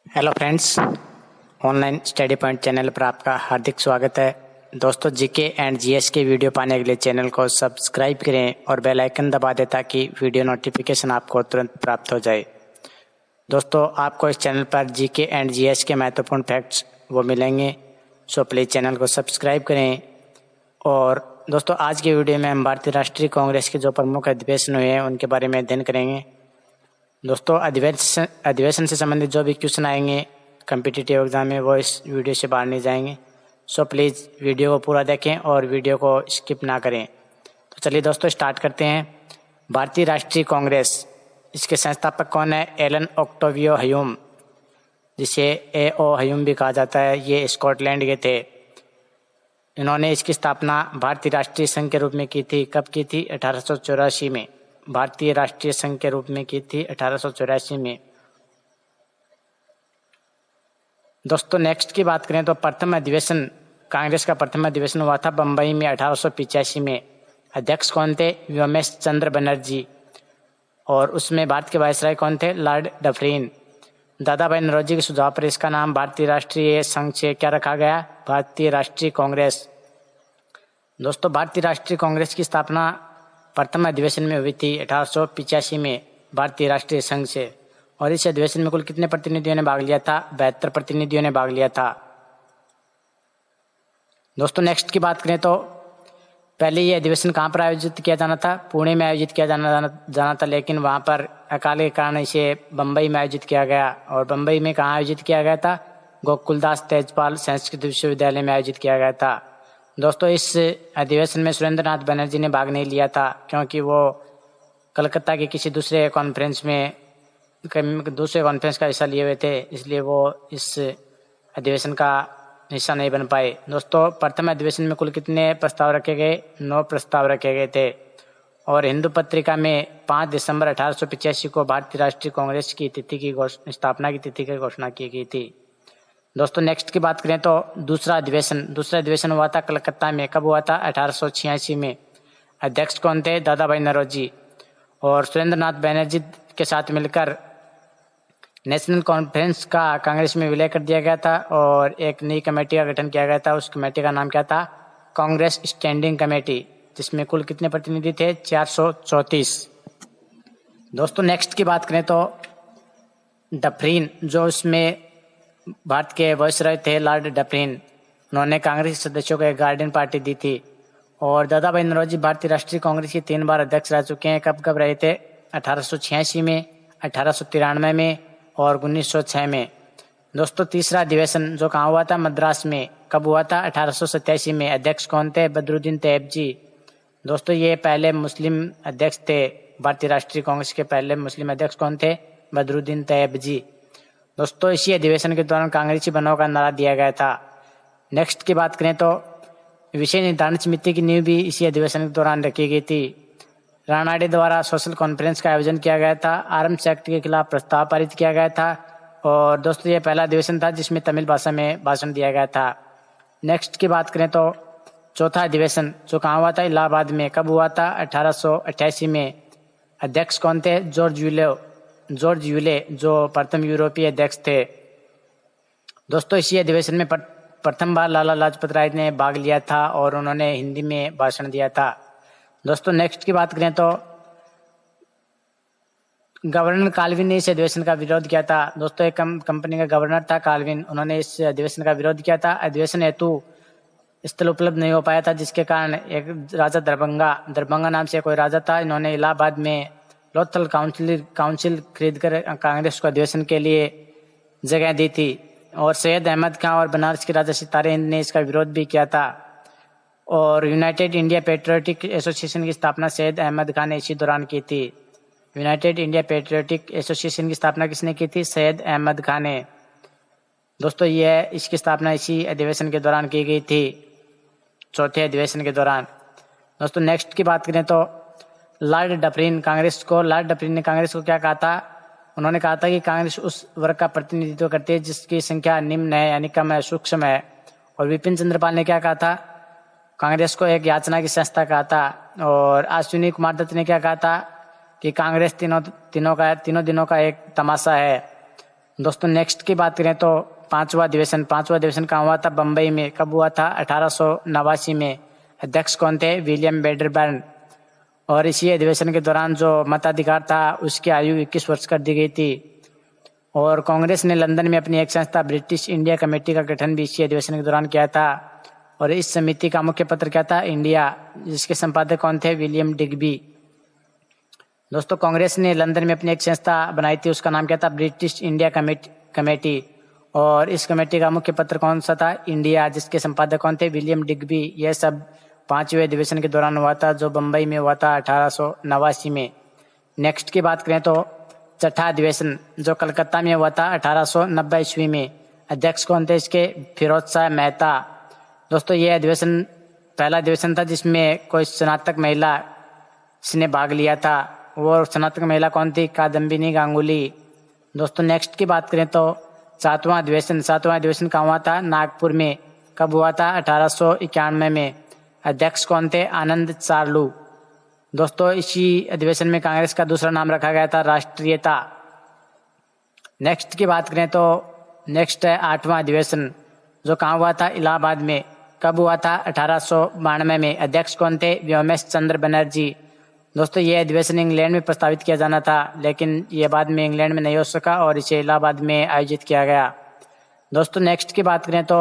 Hello friends, online study point channel पर आपका हार्दिक स्वागत है। दोस्तों, जीके एंड जीएस के वीडियो पाने के लिए चैनल को सब्सक्राइब करें और बेल आइकन दबा दें ताकि वीडियो नोटिफिकेशन आपको तुरंत प्राप्त हो जाए। दोस्तों, आपको इस चैनल पर जीके एंड जीएस के महत्वपूर्ण फैक्ट्स वो मिलेंगे, सो प्लीज़ चैनल को सब्सक्राइब करें। और दोस्तों, आज के वीडियो में हम भारतीय राष्ट्रीय कांग्रेस के जो प्रमुख अधिवेशन हुए हैं उनके बारे में अध्ययन करेंगे। दोस्तों, अधिवेशन से संबंधित जो भी क्वेश्चन आएंगे कम्पिटिटिव एग्जाम में वो इस वीडियो से बाहर नहीं जाएंगे। सो प्लीज़ वीडियो को पूरा देखें और वीडियो को स्किप ना करें। तो चलिए दोस्तों, स्टार्ट करते हैं। भारतीय राष्ट्रीय कांग्रेस, इसके संस्थापक कौन है? एलन ओक्टेवियो ह्यूम, जिसे A.O. ह्यूम भी कहा जाता है। ये स्कॉटलैंड के थे। इन्होंने इसकी स्थापना भारतीय राष्ट्रीय संघ के रूप में की थी। कब की थी? 1884 में। भारतीय राष्ट्रीय संघ के रूप में की थी 1884 में। दोस्तों, नेक्स्ट की बात करें तो प्रथम अधिवेशन, कांग्रेस का प्रथम अधिवेशन हुआ था बम्बई में 1885 में। अध्यक्ष कौन थे? व्योमेश चंद्र बनर्जी। और उसमें भारत के वायसराय कौन थे? Lord Dufferin. दादा भाई नौरोजी के सुझाव पर इसका नाम भारतीय राष्ट्रीय संघ से क्या रखा गया? भारतीय राष्ट्रीय कांग्रेस। दोस्तों, भारतीय राष्ट्रीय कांग्रेस की स्थापना प्रथम अधिवेशन में हुई थी 1885 में भारतीय राष्ट्रीय संघ से। और इस अधिवेशन में कुल कितने प्रतिनिधियों ने भाग लिया था? 72 प्रतिनिधियों ने भाग लिया था। दोस्तों, नेक्स्ट की बात करें तो पहले ये अधिवेशन कहाँ पर आयोजित किया जाना था? पुणे में आयोजित किया जाना था, लेकिन वहाँ पर अकाल के कारण इसे बम्बई में आयोजित किया गया। और बम्बई में कहाँ आयोजित किया गया था? गोकुलदास तेजपाल संस्कृत विश्वविद्यालय में आयोजित किया गया था। दोस्तों, इस अधिवेशन में सुरेंद्रनाथ बनर्जी ने भाग नहीं लिया था, क्योंकि वो कलकत्ता के किसी दूसरे कॉन्फ्रेंस का हिस्सा लिए हुए थे, इसलिए वो इस अधिवेशन का हिस्सा नहीं बन पाए। दोस्तों, प्रथम अधिवेशन में कुल कितने प्रस्ताव रखे गए? 9 प्रस्ताव रखे गए थे। और हिंदू पत्रिका में 5 दिसंबर 1885 को भारतीय राष्ट्रीय कांग्रेस की स्थापना की तिथि की घोषणा की गई थी। दोस्तों, नेक्स्ट की बात करें तो दूसरा अधिवेशन हुआ था कलकत्ता में। कब हुआ था? 1886 में। अध्यक्ष कौन थे? दादा भाई नौरोजी। और सुरेंद्रनाथ बनर्जी के साथ मिलकर नेशनल कॉन्फ्रेंस का कांग्रेस में विलय कर दिया गया था और एक नई कमेटी का गठन किया गया था। उस कमेटी का नाम क्या था? कांग्रेस स्टैंडिंग कमेटी, जिसमें कुल कितने प्रतिनिधि थे? 434। दोस्तों, नेक्स्ट की बात करें तो डफरिन, जो उसमें भारत के वायसराय थे लॉर्ड डफरिन, उन्होंने कांग्रेस के सदस्यों को एक गार्डियन पार्टी दी थी। और दादा भाई नौरोजी भारतीय राष्ट्रीय कांग्रेस के 3 बार अध्यक्ष रह चुके हैं। कब कब रहे थे? 1886 में, 1893 में और 1906 में। दोस्तों, तीसरा अधिवेशन जो कहाँ हुआ था? मद्रास में। कब हुआ था? 1887 में। अध्यक्ष कौन थे? बदरुद्दीन तैयब जी। दोस्तों, ये पहले मुस्लिम अध्यक्ष थे। भारतीय राष्ट्रीय कांग्रेस के पहले मुस्लिम अध्यक्ष कौन थे? बदरुद्दीन तैयब जी। दोस्तों, इसी अधिवेशन के दौरान कांग्रेसी बनाओ का नारा दिया गया था। नेक्स्ट की बात करें तो विषय निर्धारण समिति की नींव भी इसी अधिवेशन के दौरान रखी गई थी। रानाडे द्वारा सोशल कॉन्फ्रेंस का आयोजन किया गया था। आर्म्स एक्ट के खिलाफ प्रस्ताव पारित किया गया था। और दोस्तों, ये पहला अधिवेशन था जिसमें तमिल भाषा में भाषण दिया गया था। नेक्स्ट की बात करें तो चौथा अधिवेशन जो कहाँ हुआ था? इलाहाबाद में। कब हुआ था? 1888 में। अध्यक्ष कौन थे? जॉर्ज यूले, जो प्रथम यूरोपीय अध्यक्ष थे। दोस्तों, इसी अधिवेशन में प्रथम बार लाला लाजपत राय ने भाग लिया था और उन्होंने हिंदी में भाषण दिया था। दोस्तों, नेक्स्ट की बात करें तो गवर्नर काल्विन ने इस अधिवेशन का विरोध किया था। दोस्तों, एक कंपनी का गवर्नर था काल्विन, उन्होंने इस अधिवेशन का विरोध किया था। अधिवेशन हेतु स्थल उपलब्ध नहीं हो पाया था, जिसके कारण एक राजा दरभंगा नाम से कोई राजा था, इन्होंने इलाहाबाद में लोथल काउंसिल खरीदकर कांग्रेस को अधिवेशन के लिए जगह दी थी। और सैयद अहमद खां और बनारस के राजा सितारे हिंद ने इसका विरोध भी किया था। और यूनाइटेड इंडिया पेट्रियोटिक एसोसिएशन की स्थापना सैयद अहमद खान ने इसी दौरान की थी। यूनाइटेड इंडिया पेट्रियोटिक एसोसिएशन की स्थापना किसने की थी? सैयद अहमद खान ने। दोस्तों, इसकी स्थापना इसी अधिवेशन के दौरान की गई थी, चौथे अधिवेशन के दौरान। दोस्तों, नेक्स्ट की बात करें तो लॉर्ड डफरिन ने कांग्रेस को क्या कहा था? उन्होंने कहा था कि कांग्रेस उस वर्ग का प्रतिनिधित्व करती है जिसकी संख्या निम्न है, यानी कम है, सूक्ष्म है। और विपिन चंद्रपाल ने क्या कहा था? कांग्रेस को एक याचना की संस्था कहा था। और अश्विनी कुमार दत्त ने क्या कहा था? कि कांग्रेस तीनों दिनों का एक तमाशा है। दोस्तों नेक्स्ट की बात करें तो पांचवा अधिवेशन कहाँ हुआ था? बम्बई में। कब हुआ था? 1889 में। अध्यक्ष कौन थे? William Wedderburn. और इसी अधिवेशन के दौरान जो मताधिकार था उसकी आयु 21 वर्ष कर दी गई थी। और कांग्रेस ने लंदन में अपनी एक संस्था ब्रिटिश इंडिया कमेटी का गठन भी इसी अधिवेशन के दौरान किया था। और इस समिति का मुख्य पत्र क्या था? इंडिया, जिसके संपादक कौन थे? William Digby. दोस्तों कांग्रेस ने लंदन में अपनी एक संस्था बनाई थी, उसका नाम क्या था? British India committee. और इस कमेटी का मुख्य पत्र कौन सा था? इंडिया, जिसके संपादक कौन थे? William Digby. यह सब पांचवें अधिवेशन के दौरान हुआ था जो बम्बई में हुआ था 1889 में। नेक्स्ट की बात करें तो छठा अधिवेशन जो कलकत्ता में हुआ था 1890 ईस्वी में। अध्यक्ष कौन थे इसके? फिरोज शाह मेहता। दोस्तों ये अधिवेशन पहला अधिवेशन था जिसमें कोई स्नातक महिला ने भाग लिया था। वो स्नातक महिला कौन थी? कादम्बिनी गांगुली। दोस्तों नेक्स्ट की बात करें तो सातवां अधिवेशन कहाँ हुआ था? नागपुर में। कब हुआ था? 1891 में। अध्यक्ष कौन थे? आनंद चार्लू। दोस्तों इसी अधिवेशन में कांग्रेस का दूसरा नाम रखा गया था राष्ट्रीयता। नेक्स्ट की बात करें तो नेक्स्ट है आठवां अधिवेशन जो कहाँ हुआ था? इलाहाबाद में। कब हुआ था? 1892 में। अध्यक्ष कौन थे? व्योमेश चंद्र बनर्जी। दोस्तों ये अधिवेशन इंग्लैंड में प्रस्तावित किया जाना था लेकिन ये बाद में इंग्लैंड में नहीं हो सका और इसे इलाहाबाद में आयोजित किया गया। दोस्तों नेक्स्ट की बात करें तो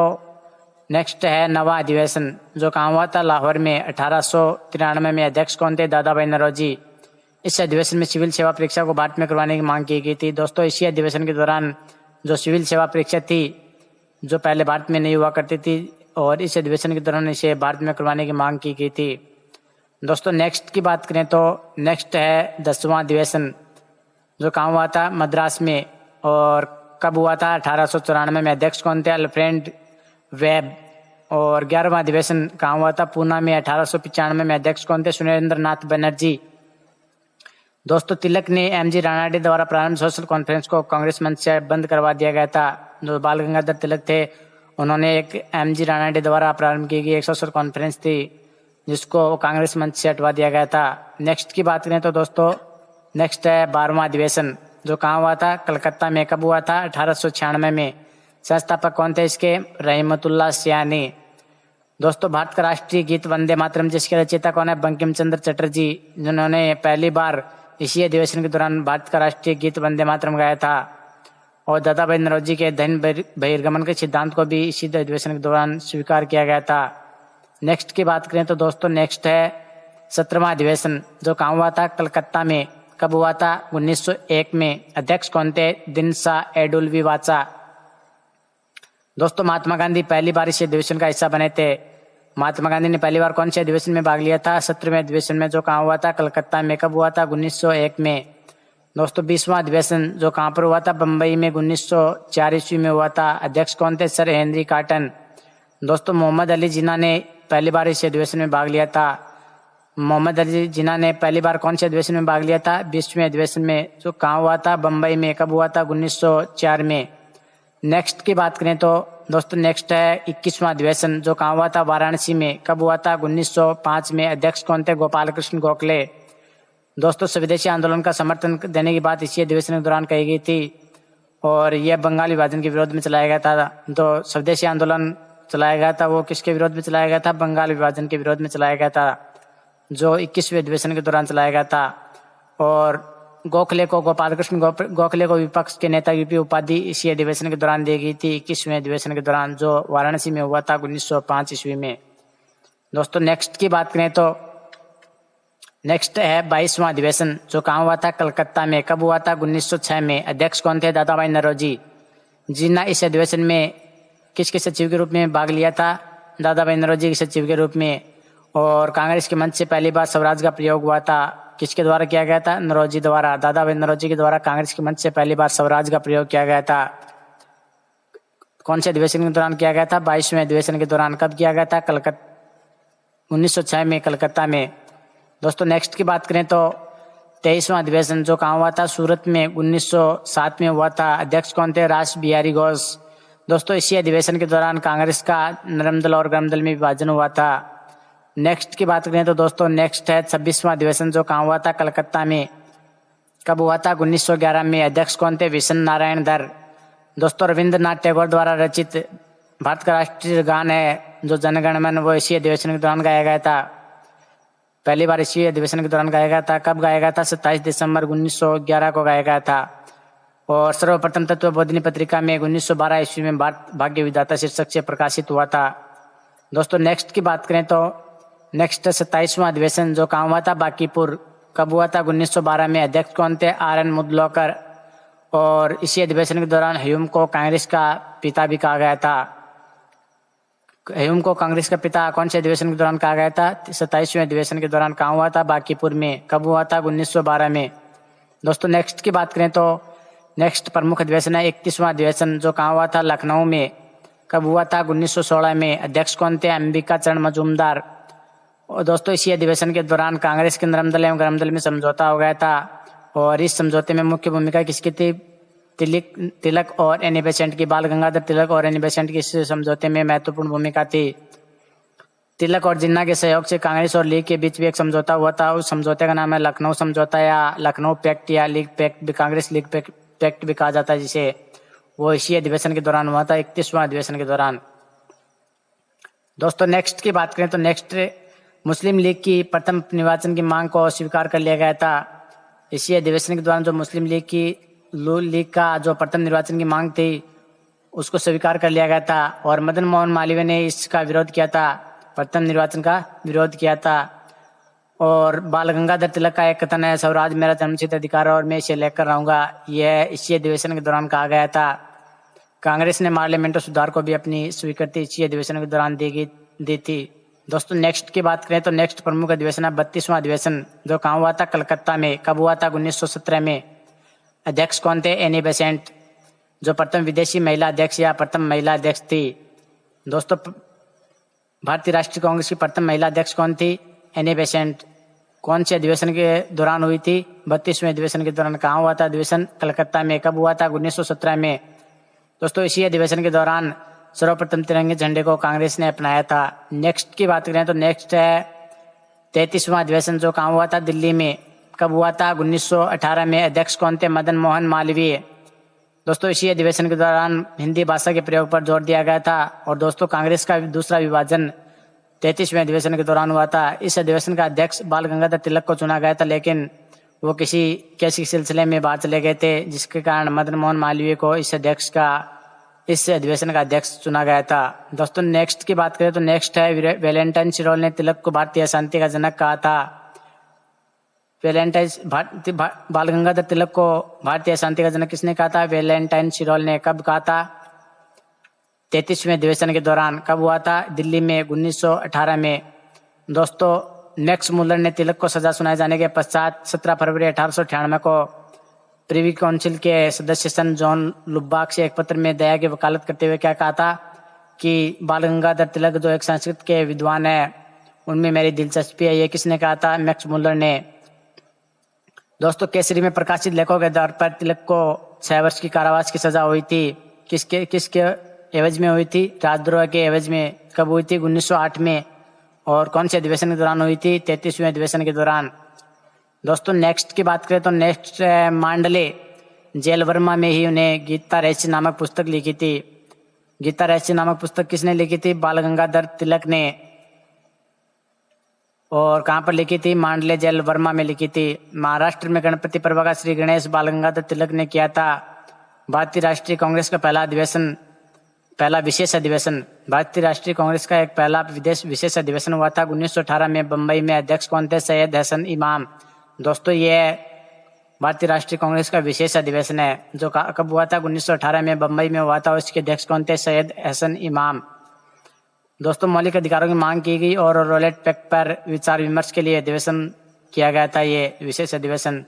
नेक्स्ट है नवा अधिवेशन जो कहाँ हुआ था? लाहौर में 1893 में। अध्यक्ष कौन थे? दादा भाई नौरोजी। इस अधिवेशन में सिविल सेवा परीक्षा को भारत में करवाने की मांग की गई थी। दोस्तों इसी अधिवेशन के दौरान जो सिविल सेवा परीक्षा थी जो पहले भारत में नहीं हुआ करती थी और इस अधिवेशन के दौरान इसे भारत में करवाने की मांग की गई थी। दोस्तों नेक्स्ट की बात करें तो नेक्स्ट है 10वां अधिवेशन जो कहाँ हुआ था? मद्रास में। और कब हुआ था? 1894 में। अध्यक्ष कौन थे? Alfred web. और 11वां अधिवेशन कहाँ हुआ था? पूना में 1895 में। अध्यक्ष कौन थे? सुरेंद्र नाथ बनर्जी। दोस्तों तिलक ने एमजी रानाडे द्वारा प्रारंभ सोशल कॉन्फ्रेंस को कांग्रेस मंच से बंद करवा दिया गया था। जो बाल गंगाधर तिलक थे उन्होंने एक एमजी रानाडे द्वारा प्रारंभ की गई एक सोशल कॉन्फ्रेंस थी जिसको कांग्रेस मंच से हटवा दिया गया था। नेक्स्ट की बात करें तो दोस्तों नेक्स्ट है 12वां अधिवेशन जो कहाँ हुआ था? कलकत्ता में। कब हुआ था? 1896 में। संस्थापक कौन थे इसके? रहमतुल्लाह सयानी। दोस्तों भारत का राष्ट्रीय गीत वंदे मातरम जिसके रचयिता कौन है? बंकिम चंद्र चटर्जी, जिन्होंने पहली बार इसी अधिवेशन के दौरान भारत का राष्ट्रीय गीत वंदे मातरम गाया था। और दादा भाई नौरोजी के धन बहिर्गमन के सिद्धांत को भी इसी अधिवेशन के दौरान स्वीकार किया गया था। नेक्स्ट की बात करें तो दोस्तों नेक्स्ट है 17वां अधिवेशन जो कहाँ हुआ था? कलकत्ता में। कब हुआ था? 1901 में। अध्यक्ष कौन थे? दिनसा एडुल्वी वाचा। दोस्तों महात्मा गांधी पहली बार इस अधिवेशन का हिस्सा बने थे। महात्मा गांधी ने पहली बार कौन से अधिवेशन में भाग लिया था? 17वें अधिवेशन में जो कहाँ हुआ था? कलकत्ता में। कब हुआ था? 1901 में। दोस्तों 20वां अधिवेशन जो कहाँ पर हुआ था? बम्बई में 1904 ईस्वी में हुआ था। अध्यक्ष कौन थे? Sir Henry cotton. दोस्तों मोहम्मद अली जिन्ना ने पहली बार इस अधिवेशन में भाग लिया था। मोहम्मद अली जिन्ना ने पहली बार कौन से अधिवेशन में भाग लिया था? 20वें अधिवेशन में जो कहाँ हुआ था? बम्बई में। कब हुआ था? 1904 में। नेक्स्ट की बात करें तो दोस्तों नेक्स्ट है 21वां अधिवेशन जो कहाँ हुआ था? वाराणसी में। कब हुआ था? 1905 में। अध्यक्ष कौन थे? गोपाल कृष्ण गोखले। दोस्तों स्वदेशी आंदोलन का समर्थन देने की बात इसी अधिवेशन के दौरान कही गई थी और यह बंगाल विभाजन के विरोध में चलाया गया था। तो स्वदेशी आंदोलन चलाया गया था वो किसके विरोध में चलाया गया था? बंगाल विभाजन के विरोध में चलाया गया था जो 21वें अधिवेशन के दौरान चलाया गया था। और गोपाल कृष्ण गोखले को विपक्ष के नेता की उपाधि इसी अधिवेशन के दौरान दी गई थी 21वें अधिवेशन के दौरान जो वाराणसी में हुआ था 1905 ईस्वी में। दोस्तों नेक्स्ट की बात करें तो नेक्स्ट है 22वां अधिवेशन जो कहाँ हुआ था? कलकत्ता में। कब हुआ था? 1906 में। अध्यक्ष कौन थे? दादा भाई नौरोजी, जिन्होंने इस अधिवेशन में किसके सचिव के रूप में भाग लिया था? दादा भाई नौरोजी के सचिव के रूप में। और कांग्रेस के मंच से पहली बार स्वराज का प्रयोग हुआ था। किसके द्वारा किया गया था? नौरोजी द्वारा। दादा भाई नौरोजी के द्वारा कांग्रेस के मंच से पहली बार स्वराज का प्रयोग किया गया था। कौन से अधिवेशन के दौरान किया गया था? 22वें अधिवेशन के दौरान। कब किया गया था? 1906 में कलकत्ता में। दोस्तों नेक्स्ट की बात करें तो 23वां अधिवेशन जो कहाँ हुआ था? सूरत में 1907 में हुआ था। अध्यक्ष कौन थे? रास बिहारी घोष। दोस्तों इसी अधिवेशन के दौरान कांग्रेस का नरम दल और गर्म दल में विभाजन हुआ था। नेक्स्ट की बात करें तो दोस्तों नेक्स्ट है 26वां अधिवेशन जो कहाँ हुआ था? कलकत्ता में। कब हुआ था? 1911 में। अध्यक्ष कौन थे? विशन नारायण धर। दोस्तों रविंद्रनाथ टैगोर द्वारा रचित भारत का राष्ट्रीय गान है जो जनगण मन, वो इसी अधिवेशन के दौरान गाया गया था। पहली बार इसी अधिवेशन के दौरान गाया गया था। कब गाया गया था? 27 दिसंबर 1911 को गाया गया था। और सर्वप्रथम तत्वबोधिनी पत्रिका में 1912 ईस्वी में भारत भाग्य विधाता शीर्षक से प्रकाशित हुआ था। दोस्तों नेक्स्ट की बात करें तो नेक्स्ट 27वां अधिवेशन जो कहाँ हुआ था? बांकीपुर। कब हुआ था? 1912 में। अध्यक्ष कौन थे? RN मुदलोकर। और इसी अधिवेशन के दौरान ह्यूम को कांग्रेस का पिता भी कहा गया था। ह्यूम को कांग्रेस का पिता कौन से अधिवेशन के दौरान कहा गया था? 27वें अधिवेशन के दौरान। कहाँ हुआ था? बांकीपुर में। कब हुआ था? 1912 में। दोस्तों नेक्स्ट की बात करें तो नेक्स्ट प्रमुख अधिवेशन है 31वां अधिवेशन जो कहाँ हुआ था? लखनऊ में। कब हुआ था? 1916 में। अध्यक्ष कौन थे? अंबिका चरण मजूमदार। और दोस्तों इसी अधिवेशन के दौरान कांग्रेस के नरम दल एवं गरम दल में समझौता हो गया था। और इस समझौते में मुख्य भूमिका किसकी थी? तिलक और एनी बेसेंट की। बाल गंगाधर तिलक और एनी बेसेंट की इस समझौते में महत्वपूर्ण भूमिका थी। तिलक और जिन्ना के सहयोग से कांग्रेस और लीग के बीच भी एक समझौता हुआ था। उस समझौते का नाम है लखनऊ समझौता या लखनऊ पैक्ट या league pact, Congress league pact भी कहा जाता है जिसे। वो इसी अधिवेशन के दौरान हुआ था, 31वां अधिवेशन के दौरान। दोस्तों नेक्स्ट की बात करें तो नेक्स्ट मुस्लिम लीग की प्रथम निर्वाचन की मांग को स्वीकार कर लिया गया था। इसी अधिवेशन के दौरान जो मुस्लिम लीग का जो प्रथम निर्वाचन की मांग थी उसको स्वीकार कर लिया गया था। और मदन मोहन मालवीय ने इसका विरोध किया था, प्रथम निर्वाचन का विरोध किया था। और बाल गंगाधर तिलक का एक कथन है, स्वराज मेरा जन्मसिद्ध अधिकार और मैं इसे लेकर रहूंगा। यह इसी अधिवेशन के दौरान कहा गया था। कांग्रेस ने पार्लियामेंट सुधार को भी अपनी स्वीकृति इसी अधिवेशन के दौरान दी थी। दोस्तों नेक्स्ट की बात करें तो नेक्स्ट प्रमुख अधिवेशन है 32वां अधिवेशन जो कहाँ हुआ था? कलकत्ता में। कब हुआ था? 1917 में। अध्यक्ष कौन थे? एनी बेसेंट जो प्रथम विदेशी महिला अध्यक्ष या प्रथम महिला अध्यक्ष थी। दोस्तों भारतीय राष्ट्रीय कांग्रेस की प्रथम महिला अध्यक्ष कौन थी? Annie Besant. कौन से अधिवेशन के दौरान हुई थी? 32वें अधिवेशन के दौरान। कहाँ हुआ था अधिवेशन? कलकत्ता में। कब हुआ था? 1917 में। दोस्तों इसी अधिवेशन के दौरान सर्वप्रथम तिरंगे झंडे को कांग्रेस ने अपनाया था। नेक्स्ट की बात करें तो नेक्स्ट है 33वां अधिवेशन जो कहाँ हुआ था? दिल्ली में। कब हुआ था? 1918 में। अध्यक्ष कौन थे? मदन मोहन मालवीय। दोस्तों इसी अधिवेशन के दौरान हिंदी भाषा के प्रयोग पर जोर दिया गया था। और दोस्तों कांग्रेस का दूसरा विभाजन 33वें अधिवेशन के दौरान हुआ था। इस अधिवेशन का अध्यक्ष बाल गंगाधर तिलक को चुना गया था, लेकिन वो किसी केस के सिलसिले में बाहर चले गए थे, जिसके कारण मदन मोहन मालवीय को इस अधिवेशन का अध्यक्ष चुना गया था। दोस्तों नेक्स्ट की बात करें तो नेक्स्ट है वैलेंटाइन शिरोल ने तिलक को भारतीय शांति का जनक कहा था। बाल गंगाधर तिलक को भारतीय शांति का जनक किसने कहा था? वैलेंटाइन शिरोल ने। कब कहा था? 33वें अधिवेशन के दौरान। कब हुआ था? दिल्ली में 1918 में। दोस्तों मैक्स मुलर ने तिलक को सजा सुनाए जाने के पश्चात 17 फरवरी 1898 को प्रिवी काउंसिल के सदस्य सन जॉन लुब्बाक से एक पत्र में दया की वकालत करते हुए क्या कहा था कि बाल गंगाधर तिलक जो एक संस्कृत के विद्वान है उनमें मेरी दिलचस्पी है। ये किसने कहा था? मैक्स मुलर ने। दोस्तों केसरी में प्रकाशित लेखों के आधार पर तिलक को 6 वर्ष की कारावास की सजा हुई थी। किसके एवज में हुई थी? राजद्रोह के एवज में। कब हुई थी? 1908 में। और कौन से अधिवेशन के दौरान हुई थी? 33वें अधिवेशन के दौरान। दोस्तों नेक्स्ट की बात करें तो नेक्स्ट मांडले जेल वर्मा में ही उन्हें गीता रहस्य नामक पुस्तक लिखी थी। गीता रहस्य नामक पुस्तक किसने लिखी थी? बाल गंगाधर तिलक ने। और कहाँ पर लिखी थी? मांडले जेल वर्मा में लिखी थी। महाराष्ट्र में गणपति पर्व का श्री गणेश बाल गंगाधर तिलक ने किया था। भारतीय राष्ट्रीय कांग्रेस का पहला विशेष अधिवेशन भारतीय राष्ट्रीय कांग्रेस का एक पहला विशेष अधिवेशन हुआ था 1918 में बम्बई में। अध्यक्ष कौन थे? सैयद हसन इमाम। दोस्तों ये भारतीय राष्ट्रीय कांग्रेस का विशेष अधिवेशन है जो कब हुआ था? 1918 में बम्बई में हुआ था। उसके अध्यक्ष कौन थे? सैयद हसन इमाम। दोस्तों मौलिक अधिकारों की मांग की गई और रोलेट पैक्ट पर विचार विमर्श के लिए अधिवेशन किया गया था, ये विशेष अधिवेशन।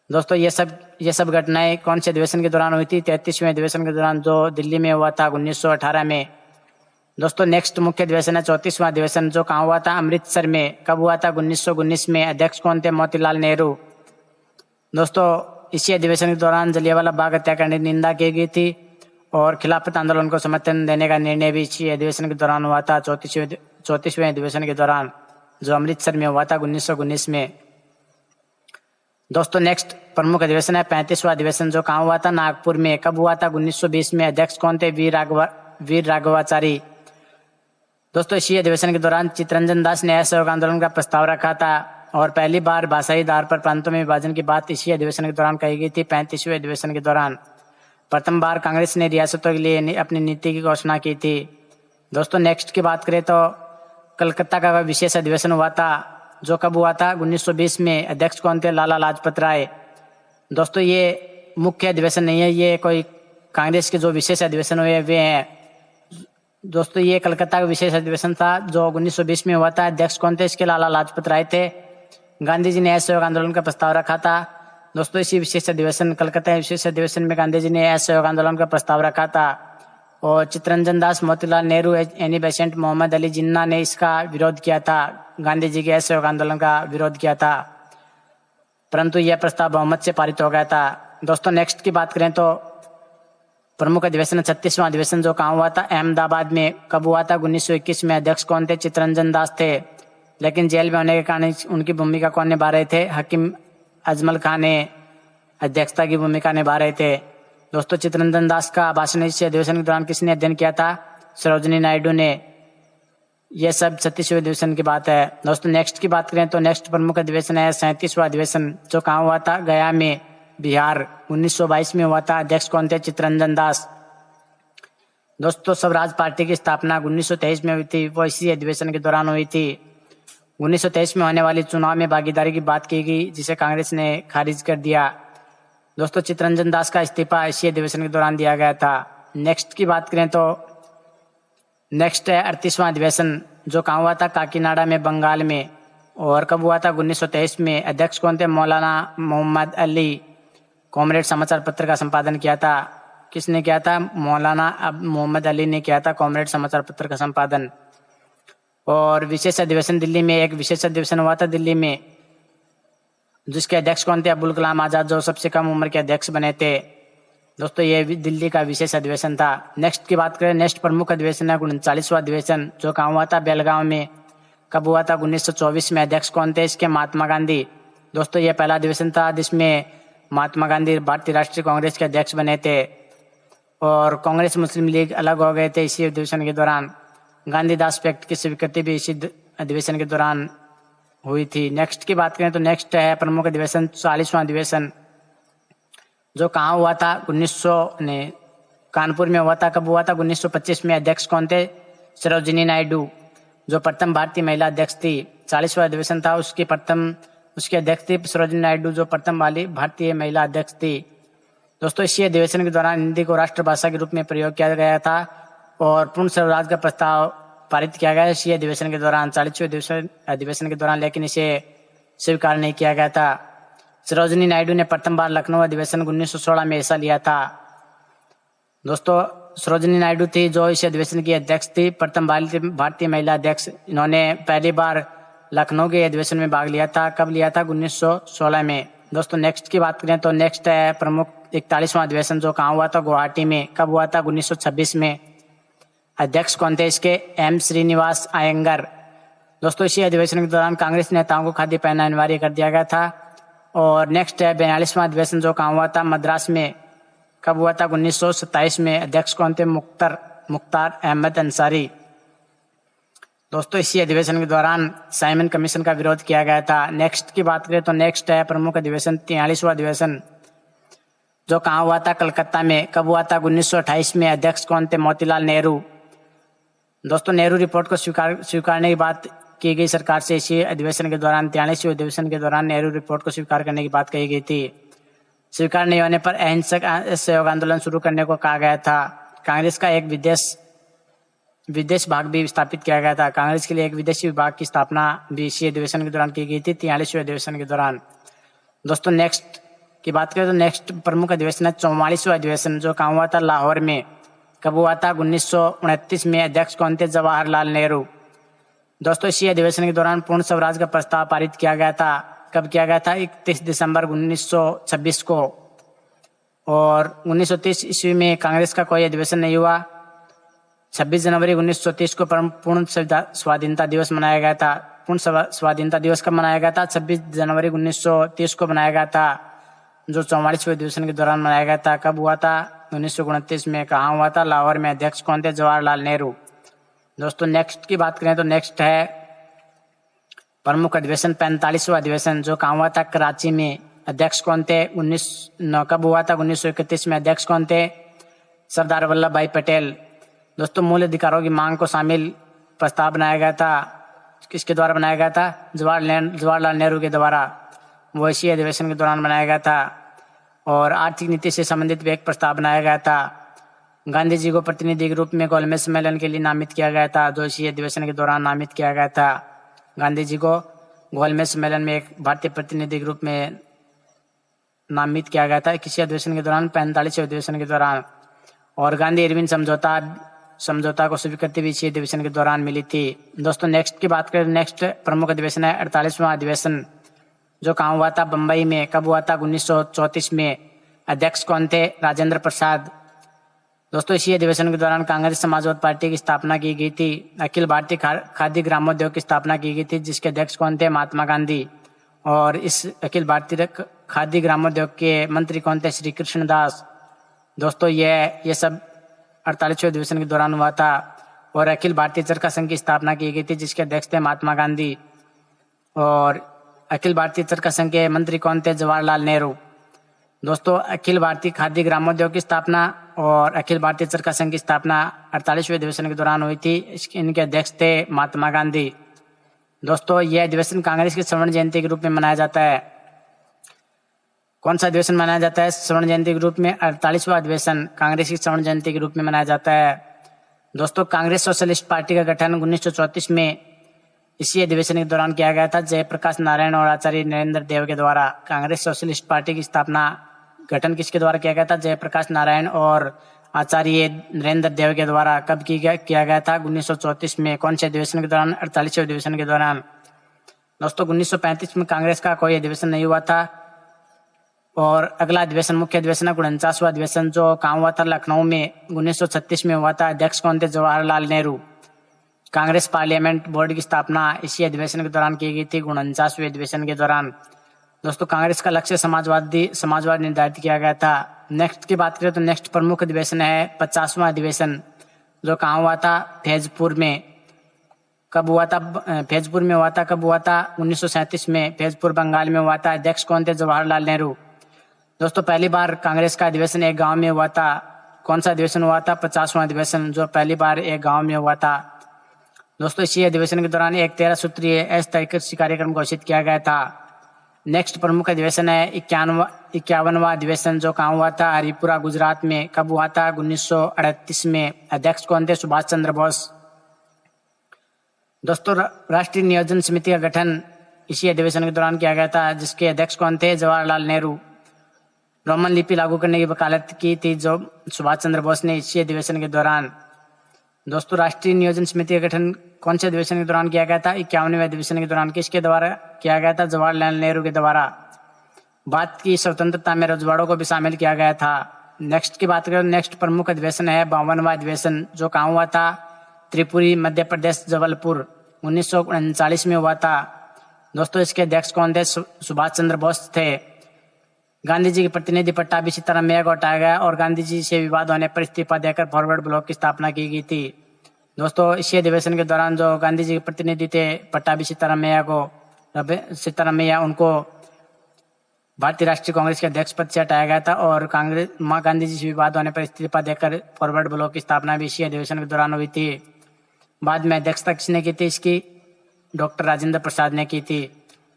दोस्तों ये सब घटनाएं कौन से अधिवेशन के दौरान हुई थी? 33वें अधिवेशन के दौरान जो दिल्ली में हुआ था 1918 में। दोस्तों नेक्स्ट मुख्य अधिवेशन है 34वां अधिवेशन जो कहाँ हुआ था? अमृतसर में। कब हुआ था? 1919 में। अध्यक्ष कौन थे? मोतीलाल नेहरू। दोस्तों इसी अधिवेशन के दौरान जलियांवाला बाग हत्याकांड की निंदा की गई थी और खिलाफत आंदोलन को समर्थन देने का निर्णय भी इसी अधिवेशन के दौरान हुआ था 34वें अधिवेशन के दौरान जो अमृतसर में हुआ था 1919 में। दोस्तों नेक्स्ट प्रमुख अधिवेशन है 35वां अधिवेशन, जो कहाँ हुआ था? नागपुर में। कब हुआ था? 1920 में। अध्यक्ष कौन थे? वीर राघवाचारी। दोस्तों इसी अधिवेशन के दौरान चित्तरंजन दास ने असहयोग आंदोलन का प्रस्ताव रखा था और पहली बार भाषाई आधार पर प्रांतों में विभाजन की बात इसी अधिवेशन के दौरान कही गई थी। 35वें अधिवेशन के दौरान प्रथम बार कांग्रेस ने रियासतों के लिए अपनी नीति की घोषणा की थी। दोस्तों नेक्स्ट की बात करें तो कलकत्ता का विशेष अधिवेशन हुआ था, जो कब हुआ था? 1920 में। अध्यक्ष कौन थे? लाला लाजपत राय। दोस्तों ये मुख्य अधिवेशन नहीं है, ये कोई कांग्रेस के जो विशेष अधिवेशन हुए वे हैं। दोस्तों ये कलकत्ता का विशेष अधिवेशन था जो 1920 में हुआ था। अध्यक्ष कौन थे इसके? लाला लाजपत राय थे। गांधी जी ने असहयोग आंदोलन का प्रस्ताव रखा था। दोस्तों इसी विशेष अधिवेशन, कलकत्ता विशेष अधिवेशन में गांधी जी ने असहयोग आंदोलन का प्रस्ताव रखा था और चित्तरंजन दास, मोतीलाल नेहरू, एनी बेसेंट, मोहम्मद अली जिन्ना ने इसका विरोध किया था। गांधी जी के असहयोग आंदोलन का विरोध किया था, परंतु यह प्रस्ताव बहुमत से पारित हो गया था। दोस्तों नेक्स्ट की बात करें तो प्रमुख अधिवेशन 36वां अधिवेशन, जो कहाँ हुआ था? अहमदाबाद में। कब हुआ था? 1921 में। अध्यक्ष कौन थे? चित्तरंजन दास थे, लेकिन जेल में होने के कारण उनकी भूमिका कौन निभा रहे थे? हकीम अजमल खान ने अध्यक्षता की भूमिका निभा रहे थे। दोस्तों चित्तरंजन दास का भाषण इस अधिवेशन के दौरान किसने अध्ययन किया था? सरोजिनी नायडू ने। यह सब 36वें अधिवेशन की बात है। दोस्तों नेक्स्ट की बात करें तो नेक्स्ट प्रमुख अधिवेशन है 37वां अधिवेशन, जो कहाँ हुआ था? गया में, बिहार। 1922 में हुआ था। अध्यक्ष कौन थे? चित्तरंजन दास। दोस्तों स्वराज पार्टी की स्थापना 1923 में हुई थी, वो इसी अधिवेशन के दौरान हुई थी। 1923 में होने वाली चुनाव में भागीदारी की बात की गई, जिसे कांग्रेस ने खारिज कर दिया। दोस्तों चित्तरंजन दास का इस्तीफा इसी अधिवेशन के दौरान दिया गया था। नेक्स्ट की बात करें तो नेक्स्ट है 38वां अधिवेशन, जो कहाँ हुआ था? काकीनाडा में, बंगाल में। और कब हुआ था? 1923 में। अध्यक्ष कौन थे? मौलाना मोहम्मद अली। कॉमरेड समाचार पत्र का संपादन किया था। किसने किया था? मौलाना मोहम्मद अली ने किया था कॉमरेड समाचार पत्र का संपादन। और विशेष अधिवेशन दिल्ली में, एक विशेष अधिवेशन हुआ था दिल्ली में, जिसके अध्यक्ष कौन थे? अब्दुल कलाम आजाद, जो सबसे कम उम्र के अध्यक्ष बने थे। दोस्तों ये दिल्ली का विशेष अधिवेशन था। नेक्स्ट की बात करें, नेक्स्ट प्रमुख अधिवेशन है 39वां अधिवेशन, जो कहाँ हुआ था? बेलगांव में। कब हुआ था? 1924 में। अध्यक्ष कौन थे इसके? महात्मा गांधी। दोस्तों ये पहला अधिवेशन था जिसमें महात्मा गांधी भारतीय राष्ट्रीय कांग्रेस के अध्यक्ष बने थे और कांग्रेस मुस्लिम लीग अलग हो गए थे इसी अधिवेशन के दौरान। गांधीदास पैक्ट की स्वीकृति भी इसी अधिवेशन के दौरान हुई थी। नेक्स्ट की बात करें तो नेक्स्ट है प्रमुख अधिवेशन 40वां अधिवेशन, जो कहाँ हुआ था? 1900 ने कानपुर में हुआ था। कब हुआ था? 1925 में। अध्यक्ष कौन थे? सरोजिनी नायडू, जो प्रथम भारतीय महिला अध्यक्ष थी। 40वां अधिवेशन था, उसकी अध्यक्ष थी सरोजिनी नायडू, जो प्रथम वाली भारतीय महिला अध्यक्ष थी। दोस्तों इसी अधिवेशन के दौरान हिंदी को राष्ट्रभाषा के रूप में प्रयोग किया गया था और पूर्ण स्वराज का प्रस्ताव पारित किया गया इसी अधिवेशन के दौरान, 40वें अधिवेशन के दौरान, लेकिन इसे स्वीकार नहीं किया गया था। सरोजिनी नायडू ने प्रथम बार लखनऊ अधिवेशन 1916 में हिस्सा लिया था। दोस्तों सरोजिनी नायडू थी जो इस अधिवेशन की अध्यक्ष थी, प्रथम भारतीय महिला अध्यक्ष। इन्होंने पहली बार लखनऊ के अधिवेशन में भाग लिया था। कब लिया था? 1916 में। दोस्तों नेक्स्ट की बात करें तो नेक्स्ट है प्रमुख 41वां अधिवेशन, जो कहाँ हुआ था? गुवाहाटी में। कब हुआ था? 1926 में। अध्यक्ष कौन थे इसके? एम श्रीनिवास अयंगर। दोस्तों इसी अधिवेशन के दौरान कांग्रेस नेताओं को खाद्य पहनना अनिवार्य कर दिया गया था। और नेक्स्ट है 42वां अधिवेशन, जो कहाँ हुआ था? मद्रास में। कब हुआ था? 1927 में। अध्यक्ष कौन थे? मुख्तार अहमद अंसारी। दोस्तों इसी अधिवेशन के दौरान साइमन कमीशन का विरोध किया गया था। नेक्स्ट की बात करें तो नेक्स्ट है प्रमुख अधिवेशन 43वां अधिवेशन, जो कहाँ हुआ था? कलकत्ता में। कब हुआ था? 1928 में। अध्यक्ष कौन थे? मोतीलाल नेहरू। दोस्तों नेहरू रिपोर्ट को स्वीकारने की बात की गई सरकार से इसी अधिवेशन के दौरान, 43वें अधिवेशन के दौरान नेहरू रिपोर्ट को स्वीकार करने की बात कही गई थी। स्वीकार नहीं होने पर अहिंसक सहयोग आंदोलन शुरू करने को कहा गया था। कांग्रेस का एक विदेश भाग भी स्थापित किया गया था। कांग्रेस के लिए एक विदेशी विभाग की स्थापना भी इसी अधिवेशन के दौरान की गई थी, 43वें अधिवेशन के दौरान। दोस्तों नेक्स्ट की बात करें तो नेक्स्ट प्रमुख अधिवेशन है 44वां अधिवेशन, जो कहाँ हुआ था? लाहौर में। कब हुआ था? 1929 में। अध्यक्ष कौन थे? जवाहरलाल नेहरू। दोस्तों इसी अधिवेशन के दौरान पूर्ण स्वराज का प्रस्ताव पारित किया गया था। कब किया गया था? 31 दिसंबर 1926 को। और 1930 ईस्वी में कांग्रेस का कोई अधिवेशन नहीं हुआ। 26 जनवरी 1930 को पूर्ण स्वाधीनता दिवस मनाया गया था। पूर्ण स्वाधीनता दिवस कब मनाया गया था? 26 जनवरी 1930 को मनाया गया था, जो 44वें अधिवेशन के दौरान मनाया गया था। कब हुआ था? 1929 में। कहाँ हुआ था? लाहौर में। अध्यक्ष कौन थे? जवाहरलाल नेहरू। दोस्तों नेक्स्ट की बात करें तो नेक्स्ट है प्रमुख अधिवेशन 45वां अधिवेशन, जो कहाँ हुआ था? कराची में। अध्यक्ष कौन थे? कब हुआ था? 1931 में। अध्यक्ष कौन थे? सरदार वल्लभ भाई पटेल। दोस्तों मूल अधिकारों की मांग को शामिल प्रस्ताव बनाया गया था, किसके द्वारा बनाया गया था? जवाहरलाल नेहरू के द्वारा। वो इसी अधिवेशन के दौरान बनाया गया था। और आर्थिक नीति से संबंधित भी एक प्रस्ताव बनाया गया था। गांधी जी को प्रतिनिधि के रूप में गोलमेज सम्मेलन के लिए नामित किया गया था, जो इसी अधिवेशन के दौरान नामित किया गया था। गांधी जी को गोलमेज सम्मेलन में एक भारतीय प्रतिनिधि के रूप में नामित किया गया था, किसी अधिवेशन के दौरान? 45वें अधिवेशन के दौरान। और गांधी इरविन समझौता को स्वीकृति भी इसी अधिवेशन के दौरान मिली थी। दोस्तों नेक्स्ट की बात करें, नेक्स्ट प्रमुख अधिवेशन है 48वां अधिवेशन, जो कहाँ हुआ था? बम्बई में। कब हुआ था? 1934 में। अध्यक्ष कौन थे? राजेंद्र प्रसाद। दोस्तों इसी अधिवेशन के दौरान कांग्रेस समाजवादी पार्टी की स्थापना की गई थी। अखिल भारतीय खादी ग्रामोद्योग की स्थापना की गई थी, जिसके अध्यक्ष कौन थे? महात्मा गांधी। और इस अखिल भारतीय खादी ग्रामोद्योग के मंत्री कौन थे? श्री कृष्ण दास। दोस्तों ये सब 48वें अधिवेशन के दौरान हुआ था। और अखिल भारतीय चरखा संघ की स्थापना की गई थी, जिसके अध्यक्ष थे महात्मा गांधी। और अखिल भारतीय चरखा संघ के मंत्री कौन थे? जवाहरलाल नेहरू। दोस्तों अखिल भारतीय खादी ग्रामोद्योग की स्थापना और अखिल भारतीय चरखा संघ की स्थापना 48वें अधिवेशन के दौरान हुई थी। इनके अध्यक्ष थे महात्मा गांधी। दोस्तों यह अधिवेशन कांग्रेस की स्वर्ण जयंती के रूप में मनाया जाता है। कौन सा अधिवेशन मनाया जाता है स्वर्ण जयंती के रूप में? 48वां अधिवेशन कांग्रेस की स्वर्ण जयंती के रूप में मनाया जाता है। दोस्तों कांग्रेस सोशलिस्ट पार्टी का गठन 1934 में इसी अधिवेशन के दौरान किया गया था, जयप्रकाश नारायण और आचार्य नरेंद्र देव के द्वारा। कांग्रेस सोशलिस्ट पार्टी की स्थापना गठन किसके द्वारा किया गया था? जयप्रकाश नारायण और आचार्य नरेंद्र देव के द्वारा। कब किया गया था? 1934 में। कौन से अधिवेशन के दौरान? 48वें अधिवेशन के दौरान। दोस्तों 1935 में कांग्रेस का कोई अधिवेशन नहीं हुआ था। और अगला अधिवेशन मुख्य अधिवेशन है 49वां अधिवेशन, जो कहाँ हुआ था? लखनऊ में। 1936 में हुआ था। अध्यक्ष कौन थे? जवाहरलाल नेहरू। कांग्रेस पार्लियामेंट बोर्ड की स्थापना इसी अधिवेशन के दौरान की गई थी, 49वें अधिवेशन के दौरान। दोस्तों कांग्रेस का लक्ष्य समाजवाद निर्धारित किया गया था। नेक्स्ट की बात करें तो नेक्स्ट प्रमुख अधिवेशन है 50वां अधिवेशन, जो कहाँ हुआ था? फैजपुर में। कब हुआ था? फैजपुर में हुआ था। कब हुआ था? 1937 में। फैजपुर बंगाल में हुआ था। अध्यक्ष कौन थे? जवाहरलाल नेहरू। दोस्तों पहली बार कांग्रेस का अधिवेशन एक गांव में हुआ था। कौन सा अधिवेशन हुआ था? 50वां अधिवेशन, जो पहली बार एक गांव में हुआ था। दोस्तों इसी अधिवेशन के दौरान एक 13 सूत्रीय अस्थायी कृषि कार्यक्रम घोषित किया गया था। नेक्स्ट प्रमुख अधिवेशन है 51वां अधिवेशन, जो कहाँ हुआ था? हरिपुरा गुजरात में। कब हुआ था? 1938 में। अध्यक्ष कौन थे? सुभाष चंद्र बोस। दोस्तों राष्ट्रीय नियोजन समिति का गठन इसी अधिवेशन के दौरान किया गया था, जिसके अध्यक्ष कौन थे? जवाहरलाल नेहरू। रोमन लिपि लागू करने की वकालत की थी जो सुभाष चंद्र बोस ने इसी अधिवेशन के दौरान। दोस्तों राष्ट्रीय नियोजन समिति का गठन कौन से अधिवेशन के दौरान किया गया था? 51वें अधिवेशन के दौरान। किसके द्वारा किया गया था? जवाहरलाल नेहरू के द्वारा। भारत की स्वतंत्रता में रजवाड़ों को भी शामिल किया गया था। नेक्स्ट की बात करें, नेक्स्ट प्रमुख अधिवेशन है 52वां अधिवेशन, जो कहाँ हुआ था? त्रिपुरी मध्य प्रदेश जबलपुर, 1939 में हुआ था। दोस्तों इसके अध्यक्ष कौन थे? सुभाष चंद्र बोस थे। गांधी जी के प्रतिनिधि पट्टाभी सीताराम मैया को हटाया गया और गांधी जी से विवाद होने पर इस्तीफा देकर फॉरवर्ड ब्लॉक की स्थापना की गई थी। दोस्तों इसी अधिवेशन के दौरान जो गांधी जी के प्रतिनिधि थे पट्टाभी सीताराम मैया, उनको भारतीय राष्ट्रीय कांग्रेस के अध्यक्ष पद से हटाया गया था और गांधी जी से विवाद होने पर इस्तीफा देकर फॉरवर्ड ब्लॉक की स्थापना भी इसी अधिवेशन के दौरान हुई थी। बाद में अध्यक्षता किसने की थी इसकी? डॉक्टर राजेंद्र प्रसाद ने की थी।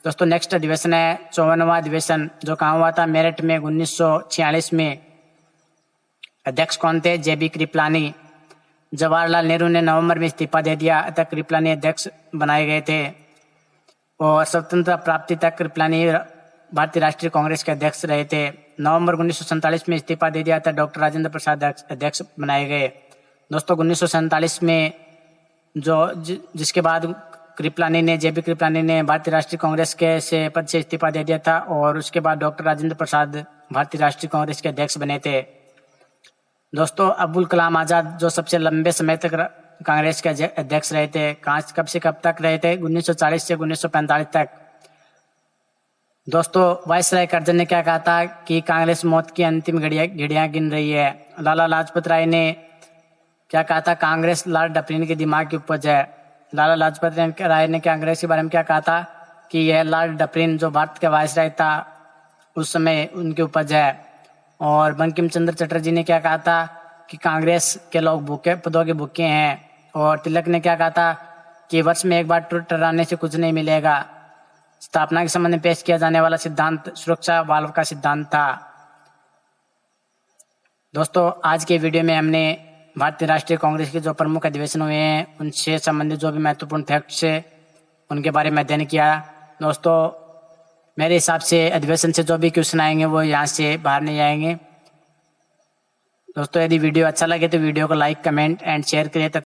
दोस्तों नेक्स्ट अधिवेशन है 54वां अधिवेशन, जो कहाँ हुआ था? मेरठ में, 1946 में। अध्यक्ष कौन थे? जेबी कृपलानी। जवाहरलाल नेहरू ने नवंबर में इस्तीफा दे दिया, अतः कृपलानी अध्यक्ष बनाए गए थे और स्वतंत्रता प्राप्ति तक कृपलानी भारतीय राष्ट्रीय कांग्रेस के अध्यक्ष रहे थे। नवंबर 1947 में इस्तीफा दे दिया था, डॉक्टर राजेंद्र प्रसाद अध्यक्ष बनाए गए। दोस्तों 1947 में जिसके बाद जेबी कृपलानी ने भारतीय राष्ट्रीय कांग्रेस के पद से इस्तीफा दे दिया था और उसके बाद डॉक्टर राजेंद्र प्रसाद भारतीय राष्ट्रीय कांग्रेस के अध्यक्ष बने थे। दोस्तों अब्दुल कलाम आजाद जो सबसे लंबे समय तक कांग्रेस के अध्यक्ष रहे थे। कब से कब तक रहे थे? 1940 से 1945 तक। दोस्तों, वायसराय करजन ने क्या कहा था कि कांग्रेस मौत की अंतिम घड़ियां गिन रही है। लाला लाजपत राय ने क्या कहा था? कांग्रेस लाल डपरीन के दिमाग की उपज है। लाला लाजपत राय ने कांग्रेस के बारे में क्या कहा था कि यह लाल डपरीन जो भारत के वायसराय था उस समय उनकी उपज है। और बंकिम चंद्र चटर्जी ने क्या कहा था कि कांग्रेस के लोग भूखे पदों के भूखे हैं। और तिलक ने क्या कहा था कि वर्ष में एक बार टर्राने से कुछ नहीं मिलेगा। स्थापना के संबंध में पेश किया जाने वाला सिद्धांत सुरक्षा वाल्व का सिद्धांत था। दोस्तों, आज के वीडियो में हमने भारतीय राष्ट्रीय कांग्रेस के जो प्रमुख अधिवेशन हुए हैं उनसे संबंधित जो भी महत्वपूर्ण फैक्ट्स है उनके बारे में अध्ययन किया। दोस्तों, मेरे हिसाब से अधिवेशन से जो भी क्वेश्चन आएंगे वो यहाँ से बाहर नहीं आएंगे। दोस्तों, यदि वीडियो अच्छा लगे तो वीडियो को लाइक, कमेंट एंड शेयर करिए तथा